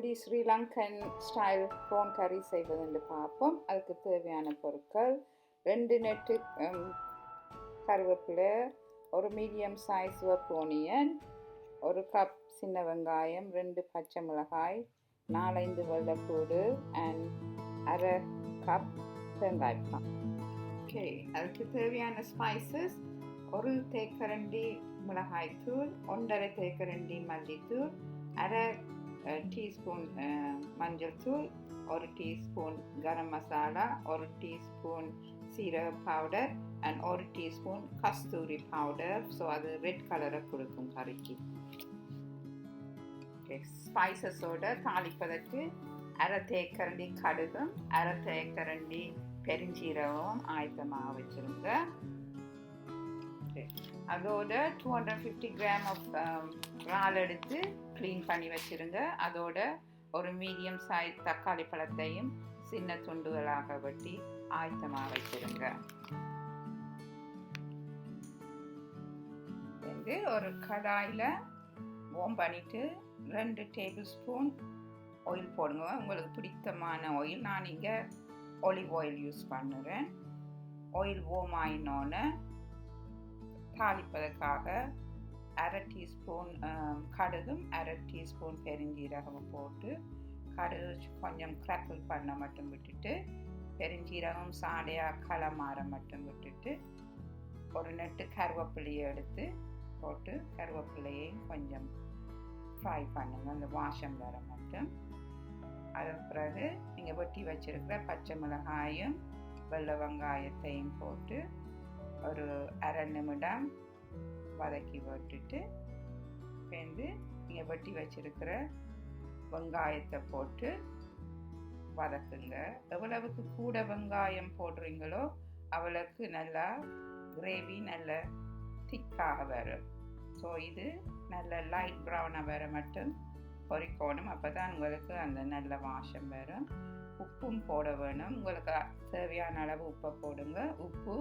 எப்படி Sri Lankan style prawn curry செய்வதுன்னு பார்ப்போம். அதுக்கு தேவையான பொருட்கள் 2 நெட்டு கருவேப்பிலை, ஒரு மீடியம் சைஸ் சிவப்பு ஆனியன், 1 கப் சின்ன வெங்காயம், 2 பச்சை மிளகாய், 4-5 வெள்ளைப்பூடு அண்ட் 1/2 கப் வெங்காயம். ஓகே, அதுக்கு தேவையான ஸ்பைசஸ் 1 தேக்கரண்டி மிளகாய் தூள், 1/2 தேக்கரண்டி மல்லித்தூள், 1/2 டீஸ்பூன் மஞ்சள் தூள், 1 டீஸ்பூன் கரம் மசாலா, 1 டீஸ்பூன் சீரக பவுடர் அண்ட் 1 டீஸ்பூன் கஸ்தூரி பவுடர். ஸோ அது ரெட் கலரை கொடுக்கும் கறிக்கு. ஓகே, ஸ்பைசஸோட தாளிப்பதற்கு 1/2 தேக்கரண்டி கடுகும், 1/2 தேக்கரண்டி பெருஞ்சீரகம் ஆயத்தமாக வச்சுருங்க. அதோட 250 கிராம் ஆஃப் இறால் எடுத்து க்ளீன் பண்ணி வச்சுருங்க. அதோட ஒரு மீடியம் சைஸ் தக்காளி பழத்தையும் சின்ன துண்டுகளாக வெட்டி ஆயத்தமாக வச்சுருங்க. வந்து ஒரு கடாயில் வார்ம் பண்ணிவிட்டு 2 டேபிள் ஸ்பூன் ஆயில் போடுங்க. உங்களுக்கு பிடித்தமான ஆயில். நான் இங்கே ஆலிவ் ஆயில் யூஸ் பண்ணுறேன். ஆயில் வார்ம் ஆயினோன்னு தாளிப்பதற்காக 1/2 டீஸ்பூன் கடுகும் 1/2 டீஸ்பூன் பெருஞ்சீரகம் போட்டு கடுகு கொஞ்சம் கிராக்கிள் பண்ண மட்டும் விட்டுட்டு பெருஞ்சீரகம் சாடையாக களமாற மட்டும் விட்டுட்டு ஒரு நெட்டு கருவேப்பிலையை எடுத்து போட்டு கருவேப்பிலையையும் கொஞ்சம் ஃப்ரை பண்ணுங்க, அந்த வாசம் வர மட்டும். அதன் பிறகு நீங்கள் வெட்டி வச்சிருக்கிற பச்சை மிளகாயும் வெள்ளை வெங்காயத்தையும் போட்டு ஒரு 1/2 நிமிடம் வதக்கி விட்டுட்டு வந்து நீங்கள் வெட்டி வச்சிருக்கிற வெங்காயத்தை போட்டு வதக்குங்க. எவ்வளவுக்கு கூட வெங்காயம் போடுறீங்களோ அவ்வளவுக்கு நல்லா கிரேவி நல்ல திக்காக வரும். ஸோ இது நல்ல லைட் ப்ரௌனாக வர மட்டும் பொரிக்கணும். அப்போ தான் உங்களுக்கு அந்த நல்ல வாசம் வரும். உப்பும் போட வேணும். உங்களுக்கு தேவையான அளவு உப்பை போடுங்க. உப்பு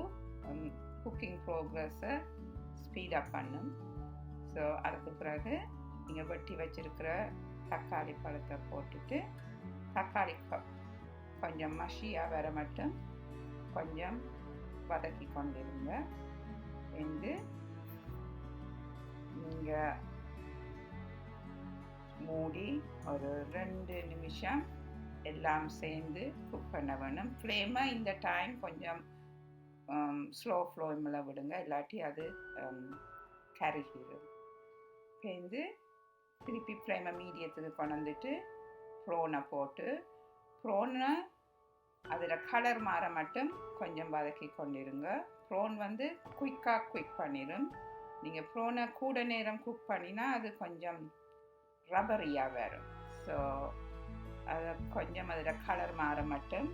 குக்கிங் ப்ரோக்ரஸை ஸ்பீடப் பண்ணும். ஸோ அதுக்கு பிறகு நீங்கள் வெட்டி வச்சிருக்கிற தக்காளி பழத்தை போட்டுட்டு தக்காளி கொஞ்சம் மஷியாக வர மட்டும் கொஞ்சம் வதக்கி கொண்டிருங்க. வந்து நீங்கள் மூடி ஒரு 2 நிமிஷம் எல்லாம் சேர்ந்து குக் பண்ண வேணும். ஃப்ளேமை இந்த டைம் கொஞ்சம் ஸ்லோ ஃப்ளேமில் விடுங்க, இல்லாட்டி அது கருகிடும். சேர்ந்து திருப்பி ஃப்ளேமை மீடியத்துக்கு கொண்டு வந்துட்டு ப்ரோனை போட்டு ப்ரோனை அதில் கலர் மாற மட்டும் கொஞ்சம் வதக்கி கொண்டிருங்க. ப்ரோன் வந்து குயிக்காக குயிக் பண்ணிடும். நீங்கள் ப்ரோனை கூட நேரம் குக் பண்ணினா அது கொஞ்சம் ரப்பரியாக வரும். ஸோ அதை கொஞ்சம் அதில் கலர் மாற மட்டும்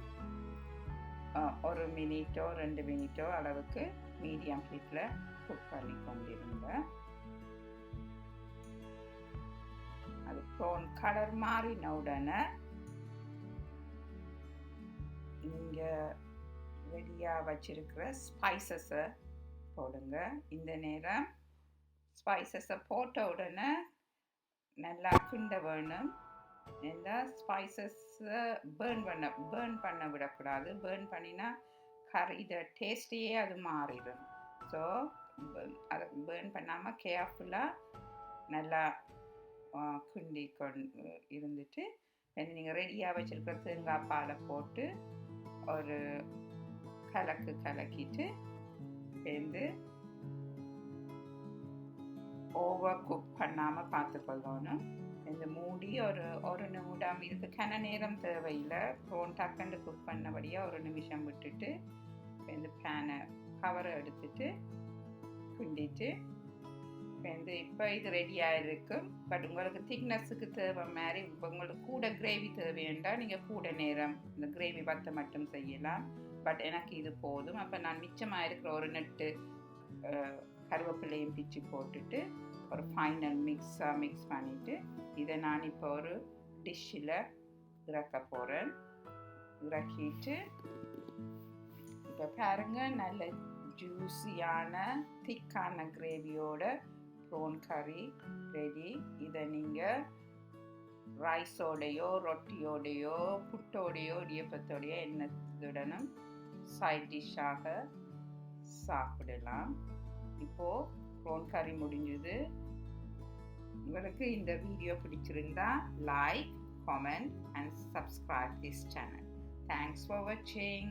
1 மினிட்டோ 2 மினிட்டோ அளவுக்கு மீடியம் ஹீட்டில் குக் பண்ணி கொண்டிருங்க. அது ப்ரோன் கலர் மாறின உடனே நீங்கள் ரெடியாக வச்சிருக்கிற ஸ்பைசஸை போடுங்க. இந்த நேரம் ஸ்பைசஸை போட்ட உடனே நல்லா கிண்ட வேணும். இந்த ஸ்பைசஸை பேர்ன் பண்ண விடக்கூடாது. பேர்ன் பண்ணினா கறியோட டேஸ்டையே அது மாறிடும். ஸோ அதை பேர்ன் பண்ணாமல் கேர்ஃபுல்லாக நல்லா கிண்டி இருந்துட்டு நீங்கள் ரெடியாக வச்சுருக்கிற தேங்காய் பாலை போட்டு ஒரு கலக்கிட்டு வந்து ஓவர் குக் பண்ணாமல் பார்த்துக்கொள்ளணும். இந்த மூடி ஒரு நிமிடம், இதுக்கு கன நேரம் தேவையில்லை. ப்ரோன் டக்குன்னு குக் பண்ணபடியாக 1 நிமிஷம் விட்டுட்டு இந்த பேனை கவரை எடுத்துட்டு கிண்டிட்டு வந்து இப்போ இது ரெடியாக இருக்கும். பட் உங்களுக்கு திக்னஸுக்கு தேவை மாதிரி உங்களுக்கு கூட கிரேவி தேவைண்டா நீங்கள் கூட நேரம் இந்த கிரேவி வத்த மட்டும் செய்யலாம். பட் எனக்கு இது போதும். அப்போ நான் மிச்சமாக இருக்கிற ஒரு நெட்டு கருவேப்பிலையும் பிச்சு போட்டுட்டு ஒரு ஃபைனல் மிக்ஸ் பண்ணிவிட்டு இதை நான் இப்போ ஒரு டிஷ்ஷில் இறக்க போகிறேன். இறக்கிட்டு இப்போ பாருங்கள், நல்ல ஜூஸியான திக்கான கிரேவியோட ப்ரோன் கறி ரெடி. இதை நீங்கள் ரைஸோடையோ ரொட்டியோடையோ புட்டோடையோ இடியப்பத்தோடையோ என்னத்துடனும் சைட் டிஷ்ஷாக சாப்பிடலாம். இப்போது ப்ரான் கறி முடிஞ்சது. உங்களுக்கு இந்த வீடியோ பிடிச்சிருந்தா like, comment and subscribe this channel. Thanks for watching.